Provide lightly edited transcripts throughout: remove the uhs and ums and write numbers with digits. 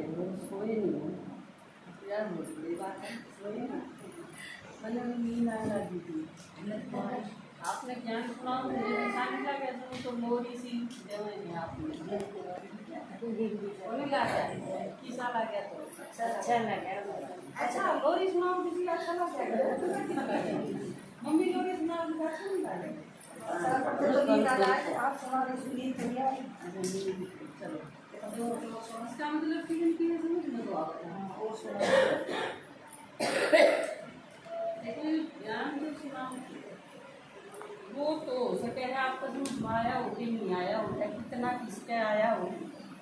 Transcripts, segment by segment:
थे वो सोए नहीं यार, बहुत बड़ी बात है, सोए ना मैंने नींद आ रही थी। आपने ज्ञान सुना मुझे निशान लगे तो मोरी सी देवे आपने किसा लगे तो अच्छा लगे। अच्छा लोरी सुनाओ किसी अच्छा लगे मम्मी लोरी सुनाओ अच्छा नहीं लगे। आप सुना रहे सुनिए चलो इसका मतलब फीलिंग की समझ में तो आता और सुना लेकिन ज्ञान जो सुनाओ वो तो हो सके है आपका समझ में आया हो कि नहीं आया हो या कितना किसके आया हो,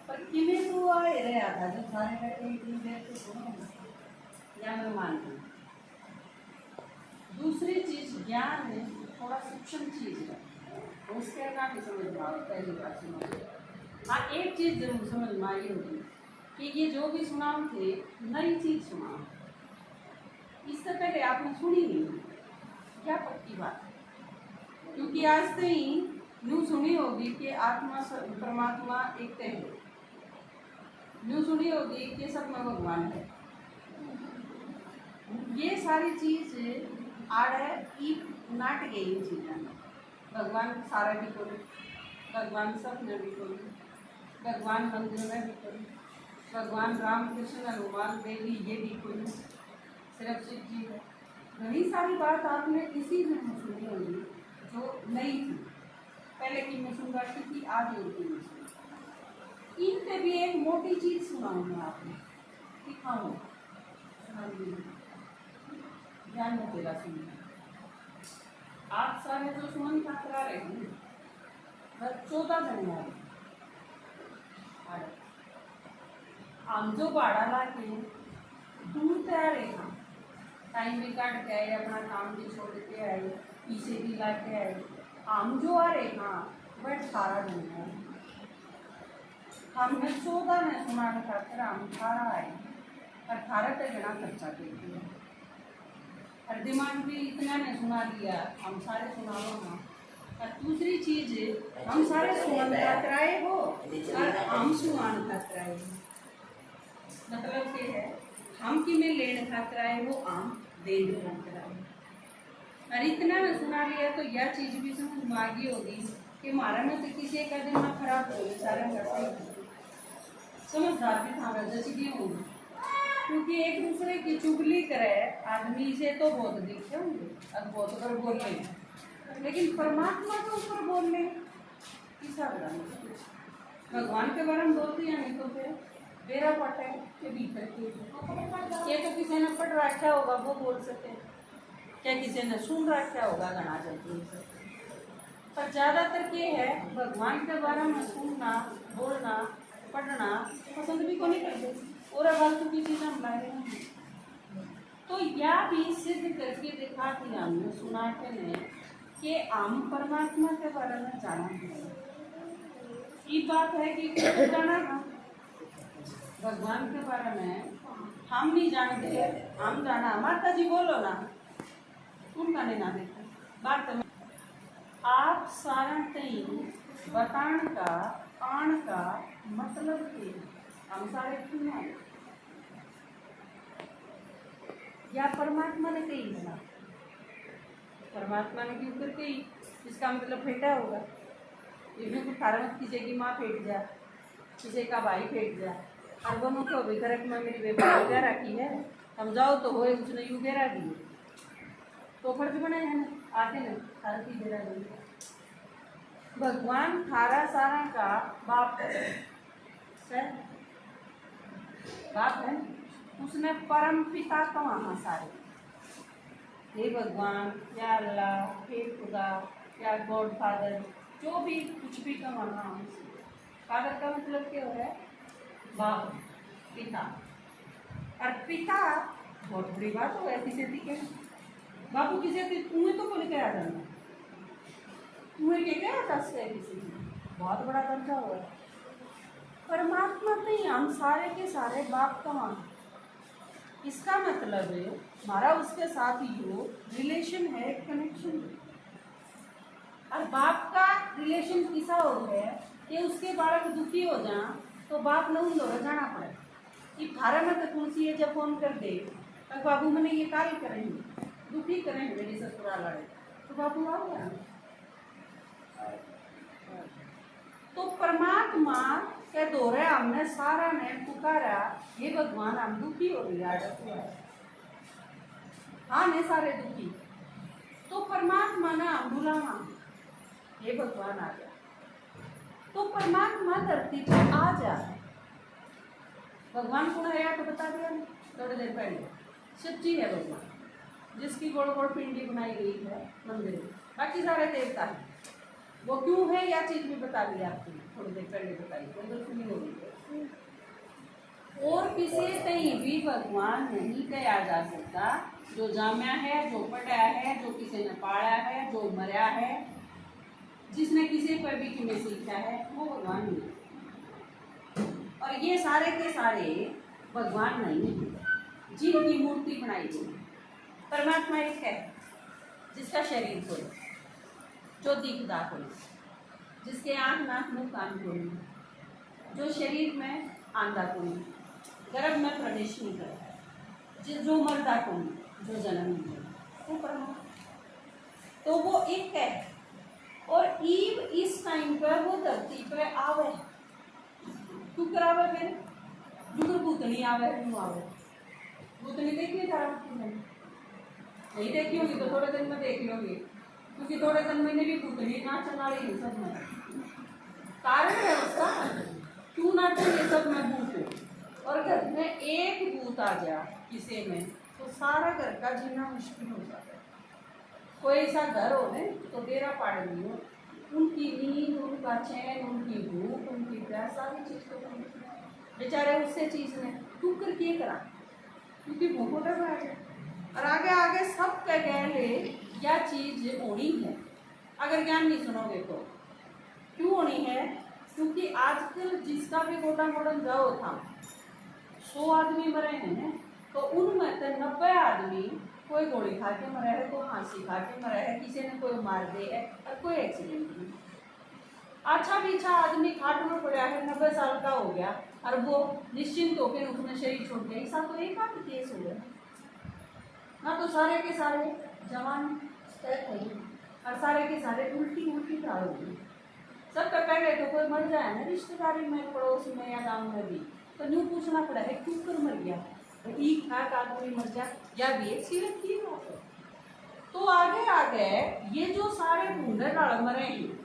पर किमें तो आ ही रहा था जो सारे बैठे इतनी देर तो सुनो या मैं मानती हूँ। दूसरी चीज ज्ञान है थोड़ा सूक्ष्म चीज है, उसके ना भी समझ में आओ पहली बात समझ। हाँ एक चीज जरूर समझ में आई होगी कि ये जो भी सुनाम थे नई चीज सुनाम, इससे पहले आपने सुनी नहीं, क्या पक्की बात है, क्योंकि आज से ही यूँ सुनी होगी कि आत्मा परमात्मा एक है, यूँ सुनी होगी कि सब में भगवान है। ये सारी चीज आड़े नाट गई चीज़ें, भगवान सारा भी करो, भगवान सपने भी करो, भगवान मंदिर में भी करो, भगवान राम कृष्ण हनुमान देवी ये भी करो, सिर्फ शिव जी है। वही सारी बात आपने इसी में सुनी होगी जो नई थी, पहले की मैं सुन रही थी आज होती है। इन पे भी एक मोटी चीज सुनाऊंगा आपने दिखाऊँ ध्यान में तेरा सुनिए। आप सारे जो सुमन करा रहे हैं 14 जनवरी हम जो बाड़ा ला के दूर तैयार है, टाइम भी काट के आए, अपना काम भी छोड़ के आए, पीछे भी ला के आए, हम जो आ रहे हाँ बट सारा दिन है हमने 14 ने सुनाने खातिर हम 18 आए, 18 पे बिना खर्चा के दिया, और दिमाग भी इतना ने सुना दिया हम सारे सुनाओ ना। और दूसरी चीज हम सारे सुनान खतराए हो और हम सुनान खतराए हो, मतलब ये है हम कि में लेने खतराए हो आम देने खतराए, और इतना में सुना लिया तो यह चीज भी समझ में आ गई होगी कि हमारा में तो किसी का दिन ना खराब हो सारे समझदार भी था जैसे भी होंगे, क्योंकि एक दूसरे की चुगली करे आदमी से तो बहुत दिखे होंगे अब बहुत पर बोल रहे हैं, लेकिन परमात्मा के ऊपर बोल रहे भगवान के बारे में बोलते हैं नहीं तो फिर मेरा पट है के भीतर के ये तो किसी ने पढ़ रखा होगा वो बोल सके, क्या किसी ने सुन रखा होगा गणा जल्दी से, पर ज़्यादातर ये है भगवान के बारे में सुनना बोलना पढ़ना पसंद भी को नहीं करते और फालतू की चीज़ें हम लाए हैं। तो यह भी सिद्ध करके दिखा कि हमने सुना के नहीं कि हम परमात्मा के बारे में जाना है, ये बात है कि जाना है भगवान के बारे में हम नहीं जानते, हम जाना माता जी बोलो ना उनका नहीं ना देखा बात में आप सारा कहीं बतान का आण का मतलब के हम सारे क्यों आए या परमात्मा ने कही बना, परमात्मा ने क्यों कर कही, इसका मतलब फेंटा होगा, इसमें कुछ कारण किसी की माँ फेंट जा किसी का भाई फेंट जा, और वो मुझे अभी घर में मेरी बेबी वगैरह की है समझाओ तो हो उसने यू वगैरह दी तो फर्ज बनाए है ना आते ना सारा चीज दे रहा भगवान थारा सारा का बाप है, बाप है उसने परम पिता कहा सारे, हे भगवान या अल्लाह हे खुदा या गॉड फादर जो भी कुछ भी कमाना फादर का मतलब क्या हो रहा है बाप पिता, और पिता बहुत बड़ी बात हो ऐसी से दिखे बापू किसी तुम्हें तो बोल के आ जाना तुम्हें क्या दस है किसी बहुत बड़ा दर्जा हुआ है, परमात्मा नहीं हम सारे के सारे बाप का मान, इसका मतलब है हमारा उसके साथ यो रिलेशन है कनेक्शन है, और बाप का रिलेशन किसा हो गया कि उसके बालक दुखी हो जाए तो बाप ने उन दोनों जाना पड़े, कि थारा में तो तुलसी है जब फोन कर दे तो बाबू मैंने ये कार्य करेंगे दुखी करेंगे मेरी ससुराल वाले तो बाबू आओगे। तो परमात्मा के दौरे हमने सारा ने पुकारा ये भगवान हम दुखी हो रही है हाँ ने सारे दुखी तो परमात्मा ने हम बुलाना ये भगवान आ गया तो परमात्मा धरती पर आ जा भगवान कौन है तो बता दिया थोड़ी देर पहले सच्ची है भगवान जिसकी गोड़ गोड़ पिंडी बनाई गई है मंदिर में बाकी सारे देवता है वो क्यों है या चीज भी बता दी आपको थोड़ी देर पहले बताई तो सुनी होगी और किसी कहीं भी भगवान नहीं कहा जा सकता जो जाम्या है जो पढ़ा है जो किसी ने पाड़ा है जो मरा है जिसने किसी पर भी किमें सीखा है वो भगवान नहीं और ये सारे के सारे भगवान नहीं है जिनकी मूर्ति बनाई गई परमात्मा एक है जिसका शरीर कोई जो दिखदा कोई जिसके आँख नाक मुँह कान कोई जो शरीर में आंदा कोई गर्भ में प्रवेश नहीं करता जो मरदा कोई जो जन्म नहीं वो परमात्मा तो वो एक है और ईव इस टाइम पर वो धरती पर आवे क्यों करावे फिर जुगर भूतनी आवे क्यों आवे भूतनी देखिए तारा नहीं देखी होगी तो थोड़े दिन में देख लोगे क्योंकि थोड़े दिन में भी भूतनी नाचने वाली है सब में कारण है उसका क्यों नाचो ये सब में भूत और घर में एक भूत आ जा किसी में तो सारा घर का जीना मुश्किल हो जाता है कोई ऐसा घर हो ने तो डेरा पाड़ दी हो उनकी नींद उनका चैन उनकी भूख उनकी प्यास सारी चीज़ को बेचारे उससे चीज़ ने तू कर के करा क्योंकि भूखों डर आ जाए और आगे आगे सब कह ले यह चीज़ होनी है अगर ज्ञान नहीं सुनोगे तो क्यों होनी है क्योंकि आजकल जिसका भी गोटा मोड़न जाओ था 100 आदमी मरे हैं तो उनमें तो 90 आदमी कोई गोली खा के मरा है कोई फांसी खा के मरा है किसी ने कोई मार दे है और कोई एक्सीडेंट नहीं अच्छा पीछा आदमी खाट में पड़ा है 90 साल का हो गया और वो निश्चिंत होकर उसने शरीर छोड़ दिया ऐसा तो एक आध केस हो गया ना तो सारे के सारे जवान डेथ हो गई और सारे के सारे उल्टी उल्टी कार हो गई सबका पहले तो कोई मर जाए ना रिश्तेदारी में पड़ोस में या गाँव में भी तो न्यू पूछना पड़ा है क्यों कर मर गया ठीक ठाक आदमी मर जाए या भी एक्सीडेंट की बात है तो आगे आगे ये जो सारे ढूंढे डाल मरे हैं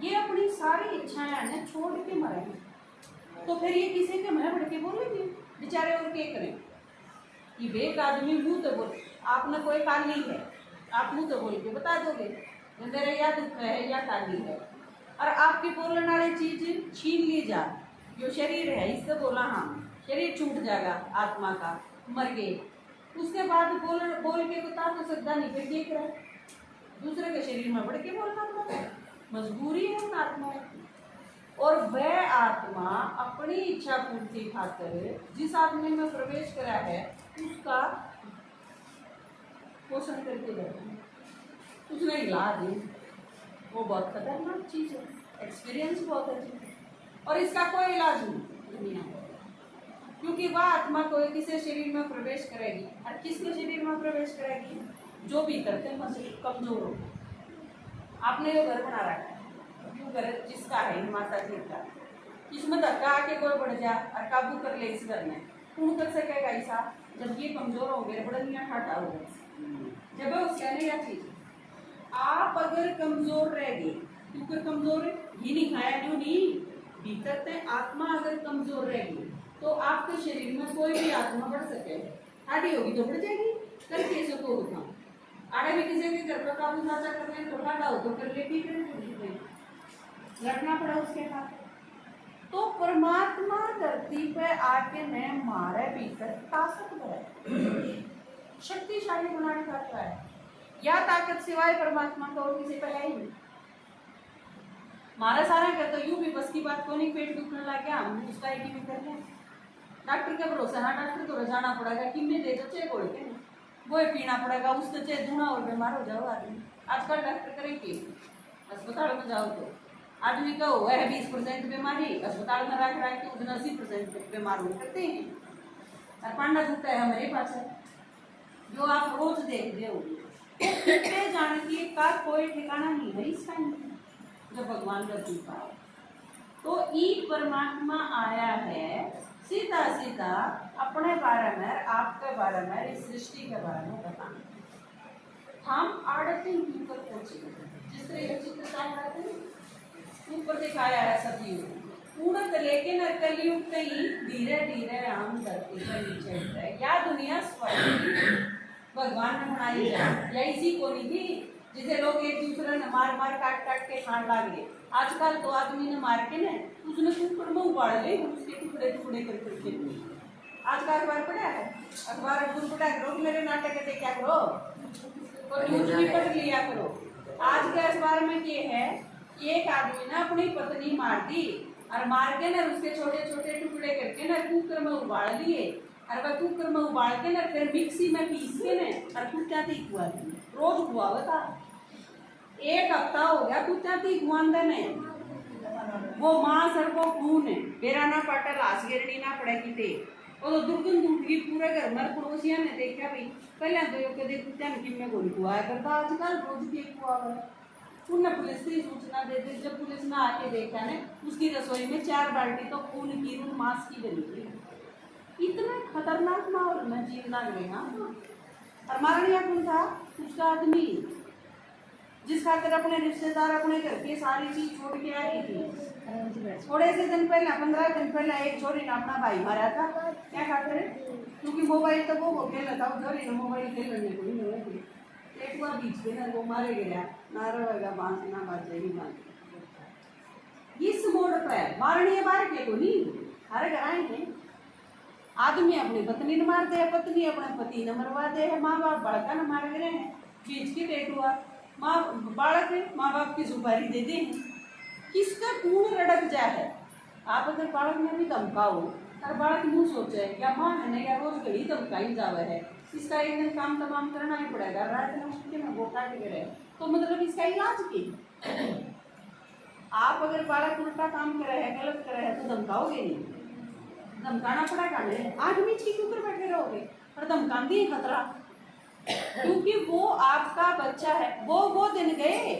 ये अपनी सारी इच्छाएं ने छोड़ के मरे हैं तो फिर ये किसी के मैं बढ़ के बोलेंगे बेचारे और क्या करें कि बेक आदमी मुँह तो बोल आपने कोई काली है आप मुँह तो बोल के बता दोगे मेरा या दुख है या काली है और आपकी बोलने वाली चीज छीन ली जा जो शरीर है इससे बोला हाँ शरीर छूट जाएगा आत्मा का मर गए उसके बाद बोल के बता तो सकता नहीं फिर देख रहा है दूसरे के शरीर में बढ़ के बोलना पड़ता है मजबूरी है उन आत्माओं की और वह आत्मा अपनी इच्छा पूर्ति खातिर जिस आत्मा में प्रवेश करा है उसका पोषण करके बैठा उसने हिला दी वो बहुत खतरनाक चीज़ है एक्सपीरियंस बहुत है और इसका कोई इलाज नहीं दुनिया में क्योंकि वह आत्मा कोई किसी शरीर में प्रवेश करेगी और किसके शरीर में प्रवेश करेगी जो भी करते कमजोर हो आपने जो घर बना रखा है जो घर जिसका है माता जी का इसमें धक्का आके कोई बढ़ जा और काबू कर ले इस घर में कौन कर सकेगा ऐसा जब ये कमजोर हो गए बड़ा ठाटा हो गए जब उसका नहीं यह चीज आप अगर कमजोर रह गए क्योंकि कमजोर ये नहीं खाया जो नहीं भीतर से आत्मा अगर कमजोर रहेगी तो आपके शरीर में कोई भी आत्मा बढ़ सके आड़ी होगी तो बढ़ जाएगी कर कैसे को होगा आगे में किसी के घर पर काबू साझा करने तो ठाटा हो तो कर लेगी लड़ना पड़ा उसके साथ तो परमात्मा धरती पे आके ने मारे भीतर ताकत है शक्तिशाली बनाने का है या ताकत सिवाय परमात्मा का और किसी पे है ही नहीं मारा सारा कर तो यूं भी बस की बात को नहीं पेट दुखने लग गया हम उसका एक ही कर लें डॉक्टर के भरोसे हाँ डॉक्टर को जाना पड़ेगा किन्ने दे दो चे बोल के वो पीना पड़ेगा उससे चे धुना और बीमार हो जाओ आदमी आजकल डॉक्टर करें कि अस्पताल में जाओ तो आदमी का हुआ है 20% बीमारी, अस्पताल में रख के उधर 80% बीमार हो करते हैं। और पांडा छूटा है हमारे पास है, जो आप रोज देख रहे हो। कितने जानकी का कोई ठिकाना नहीं है इस टाइम जब भगवान का दीपा। तो एक परमात्मा आया है सीधा सीधा अपने बारे में, आपके बारे में, इस सृष्टि के बारे में बताना। हम आड़ती ऊपर पहुंचे, जिस तरह का चित्र ऊपर दिखाया है सतयुग उड़त, लेकिन कलयुग कहीं धीरे धीरे हम धरती पर नीचे उठ रहे। या दुनिया स्वर्ग भगवान ने बनाई जाए, या इसी को नहीं थी जिसे लोग एक दूसरे ने मार मार काट काट के खान लागे। आजकल तो आदमी ने मार के ना उसने कुकर में उबाल ले, उसके टुकड़े टुकड़े करके आज का अखबार पढ़ा है, अखबार अखबार पढ़ा करो, मेरे नाटक है क्या करो, तो न्यूज भी पढ़ लिया करो। आज के अखबार में ये है कि एक आदमी ने अपनी पत्नी मार दी और मार के ना उसके छोटे छोटे टुकड़े करके ना कुकर में उबाल लिए, और वह कुकर में उबाल के ना फिर मिक्सी में पीस के ना और कुत्ता थी खुआ दी। रोज खुआ था, एक हफ्ता हो गया कुत्ता थी खुआंदे ने। वो मांस और वो खून है बेरा ना पाटा लाश गिरनी ना पड़े किते। वो तो दुर्गंध उठ गई पूरे घर में। पड़ोसिया ने देखा भाई पहले तो यो कदे कुत्ता ने किम्मे गोली खुआया करता, आजकल रोज की खुआ हुआ है। उन्हें पुलिस की सूचना दे दी। जब पुलिस ने आके देखा ने उसकी रसोई में 4 बाल्टी तो खून की रूम मांस की बनी थी। इतना खतरनाक माहौल में जीवना गया। और मारनिया कौन था? उसका आदमी, जिस खातिर अपने रिश्तेदार अपने घर की सारी चीज छोड़ के आ रही थी। थोड़े से दिन पहले 15 दिन पहले एक छोरी ने अपना भाई मारा था। क्या खातिर? क्योंकि मोबाइल तो वो खेला था, छोरी ने मोबाइल खेलने को नहीं हुआ थी। एक बार बीच में ना वो मारे गया ना रहेगा बांस ना बाजेगी बांस। इस मोड़ पर मारनी बार के को नहीं हर घर आए थे। आदमी अपनी पत्नी ने मार दे, पत्नी अपने पति ने मरवा दे, माँ बाप बालका ने मार गए हैं, बीच की डेट हुआ, माँ बालक माँ बाप की सुपारी दे दे। किसका कूड़ रड़क जाए है। आप अगर बालक में भी धमकाओ और बालक मुँह सोचे या माँ है या रोज घड़ी धमकाई जावे है, इसका एक दिन काम तमाम करना ही पड़ेगा। रात में वो काट के रहे तो मतलब इसका इलाज की। आप अगर बालक उल्टा काम करे है, गलत करे है, तो धमकाओगे नहीं, धमकाना पड़ेगा नहीं। आदमी ठीक ऊपर बैठे रहोगे पर धमकाती है खतरा, क्योंकि वो आपका बच्चा है। वो दिन गए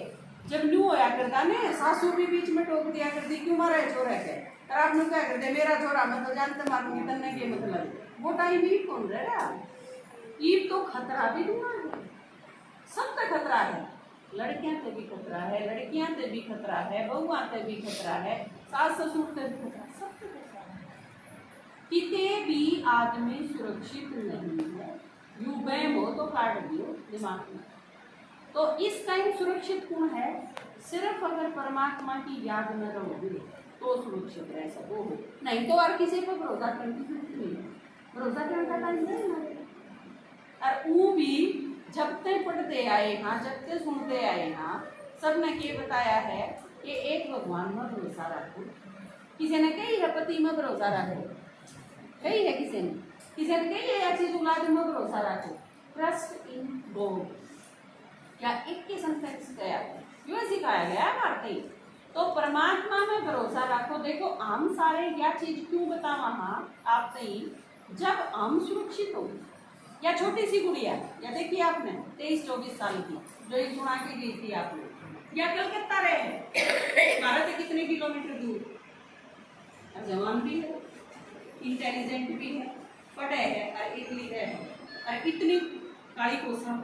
जब न्यू होया करता ने सासू भी बीच में टोक दिया करती क्यों मारा है छोरा के, और आपने क्या कर दे मेरा छोरा मैं तो जानते मारूंगी तन्ने के मतलब। वो टाइम भी कौन रहा? ईद तो खतरा भी दूंगा, सबका खतरा है। लड़कियां से भी खतरा है, लड़कियां से भी खतरा है, बहुआ से भी खतरा है, सास ससुर से भी खतरा, सबसे खतरा है। किते भी आदमी सुरक्षित नहीं है। यू बैम हो तो काट दियो दिमाग में। तो इस टाइम सुरक्षित कौन है? सिर्फ अगर परमात्मा की याद में रहोगे तो सुरक्षित रह सको, नहीं तो और किसी पर भरोसा करने की जरूरत नहीं है। भरोसा करने का टाइम नहीं है। और वो भी जब तक पढ़ते आए हाँ, जब तक सुनते आए हाँ, सब ने ये बताया है कि एक भगवान में भरोसा रखो। किसी ने कही है पति में भरोसा रखो, कही है किसी ने कही है ऐसी औलाद में भरोसा रखो। ट्रस्ट इन गॉड, क्या एक के सेंटेंस गया क्यों सिखाया गया है भारतीय। तो परमात्मा में भरोसा रखो। देखो हम सारे यह चीज क्यों बतावा हाँ आप सही, जब हम सुरक्षित हो। या छोटी सी गुड़िया, या देखिए आपने 23-24 साल की जो ये सुना के गई थी आपने, या कलकत्ता रहे भारत से कितने किलोमीटर दूर, जवान भी है, इंटेलिजेंट भी है, पढ़े है और इतनी है और इतनी काली कोसा,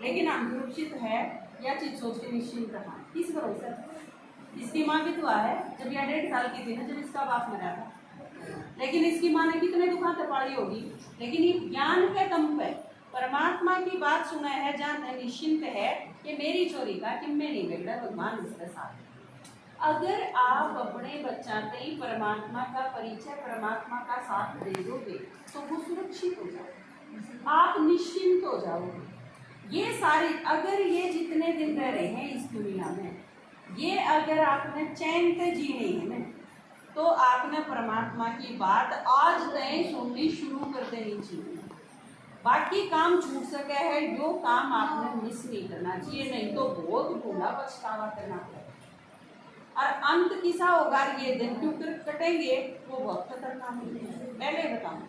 लेकिन हम सुरक्षित है। यह चीज सोच के निश्चिंत रहा। किस भरोसे? इसकी माँ भी दुआ है जब यह 1.5 साल की थी ना, जब इसका बाप मरा था, लेकिन इसकी माँ ने कितने दुखाते पाली होगी, लेकिन ये ज्ञान के दम पे परमात्मा की बात सुना है, जहाँ निश्चिंत है कि मेरी चोरी का कि मैं नहीं बिगड़ा, भगवान इसके साथ। अगर आप अपने बच्चा से ही परमात्मा का परिचय, परमात्मा का साथ दे दोगे तो वो सुरक्षित हो जाओगे, आप निश्चिंत हो जाओगे। ये सारी अगर ये जितने दिन रह रहे हैं इस दुनिया में, ये अगर आपने चैन से जीने है ना, तो आपने परमात्मा की बात आज तय सुननी शुरू कर देनी चाहिए। बाकी काम छूट सके है, जो काम आपने मिस नहीं करना चाहिए, नहीं तो बहुत बुरा पछतावा करना पड़ेगा। और अंत किसा होगा, ये दिन क्यों कटेंगे, वो बहुत खतरनाक है, पहले बताऊं।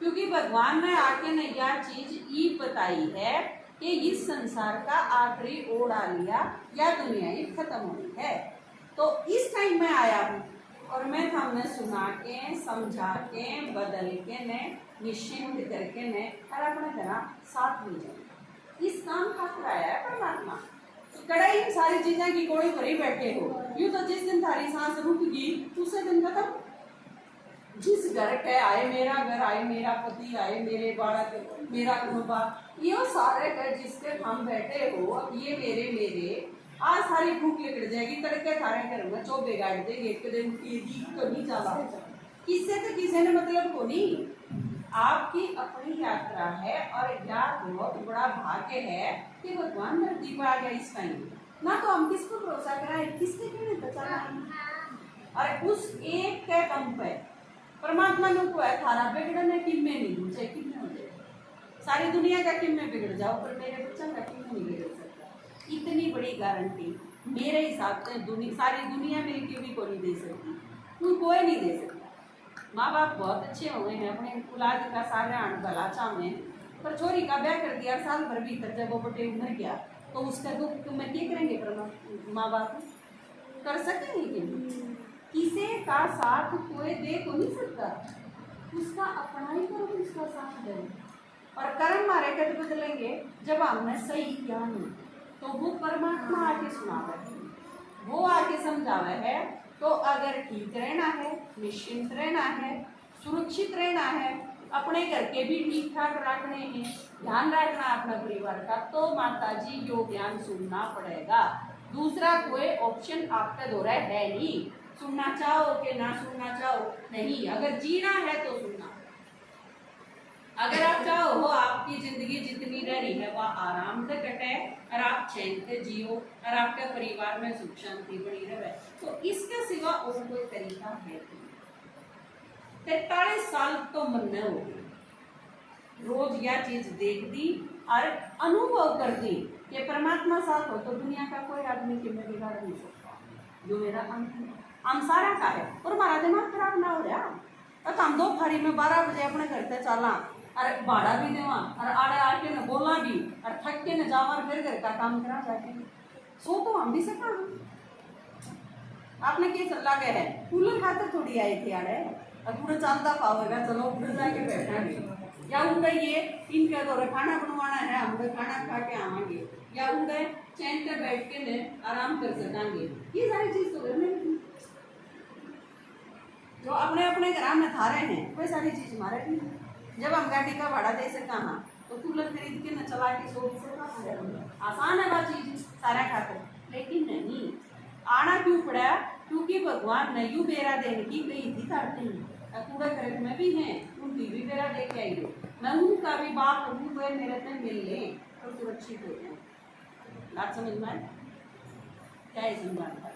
क्योंकि भगवान ने आके ने यह चीज ये बताई है कि इस संसार का आखिरी ओर आ लिया या दुनिया ही खत्म होनी है। तो इस टाइम में आया हूँ और मैं हमने सुना के समझा के बदल के ने निश्चिंत करके ने और अपने घर साथ ले जाए, इस काम का कराया है परमात्मा। कड़ाई सारी चीजें की कोड़ी भरी बैठे हो, यूं तो जिस दिन थारी सांस रुक गई उसे दिन खत्म। जिस घर के आए मेरा घर, आए मेरा पति, आए मेरे बालक, मेरा कुनबा, ये सारे घर जिसके हम बैठे हो, ये मेरे मेरे आज सारी भूख निकल जाएगी, तड़के थारे घर में चोबे गाड़ देंगे, एक दिन की तो नहीं जाला, किससे तो किसी ने मतलब को नहीं। आपकी अपनी यात्रा है और यह बहुत बड़ा भाग्य है कि भगवान धरती पर आ गया इस टाइम। ना तो हम किसको भरोसा कराएं, किसके कहने पर चला, और उस एक के दम पे परमात्मा ने को है थारा बिगड़ने किम्मे नहीं मुझे किम्मे हो जाए, सारी दुनिया का किम्मे बिगड़ जाओ पर मेरे बच्चों का किम्मे नहीं बिगड़ सकता। इतनी बड़ी गारंटी मेरे हिसाब से सारी दुनिया मिलकर भी कोई नहीं दे सकती, कोई नहीं दे सकता। माँ बाप बहुत अच्छे हुए हैं, अपने औलाद का सारा भला चाहे, पर छोरी का ब्याह कर दिया, साल भर भीतर जब वो बटे उमर गया तो उसका दुख तुम्हें क्या करेंगे, पर माँ बाप कर सकेंगे कि किसी का साथ कोई दे को नहीं सकता, उसका अपना ही करो, उसका साथ दे। और कर्म हमारे कद बदलेंगे जब हमने सही ज्ञान हो, तो वो परमात्मा आके सुनावे है, वो आके समझावे है। तो अगर ठीक रहना है, निश्चिंत रहना है, सुरक्षित रहना है, अपने घर के भी ठीक ठाक रखने हैं, ध्यान रखना अपने परिवार का, तो माता जी यो ज्ञान सुनना पड़ेगा। दूसरा कोई ऑप्शन आपके द्वारा है नहीं, सुनना चाहो कि ना सुनना चाहो नहीं, अगर जीना है तो सुनना। अगर आप चाहो आपकी जिंदगी जितनी रह रही है वह आराम से कटे और आप चैन से जियो और आपके परिवार में सुख शांति बनी रहे, तो इसके सिवा और कोई तरीका है नहीं। 43 साल तो मरने हो गए, रोज यह चीज देख दी और अनुभव कर दी कि परमात्मा साथ हो तो दुनिया का कोई आदमी के में बिगाड़ नहीं सकता। जो मेरा हम सारा का है और हमारा दिमाग खराब ना हो रहा, तो हम 2 फारी में 12 बजे अपने घर से चला और भाड़ा भी देवा और आड़े आके न बोलना भी और थक के न जावा फिर घर का काम करा जाके, सो तो हम भी सका। आपने क्या चल लगे है, कूलर खाते थोड़ी आए थे आड़े और पूरा चलता पावेगा, चलो उधर जाके बैठा भी, या उनका ये इनके दौरे खाना बनवाना है, हम खाना खा के आवांगे, या उनके चैन पे बैठ के ने आराम कर सकेंगे, ये सारी चीज तो घर में जो अपने अपने घर में थारे हैं, कोई सारी चीज हमारे भी। जब हम गाड़ी का भाड़ा दे सकता हाँ तो कूलर खरीद के न चला के सो आसान है वह चीज सारा खाकर, लेकिन नहीं आना क्यों पड़ा, क्योंकि भगवान ने यू बेरा देने की गई थी करते हैं, कूड़ा खरीद में भी हैं, उनकी भी बेरा दे के आई हो, मैं उनका भी बाप हूँ, मेरे से मिल लें तो सुरक्षित हो जाए। बात समझ में आए क्या समझाना।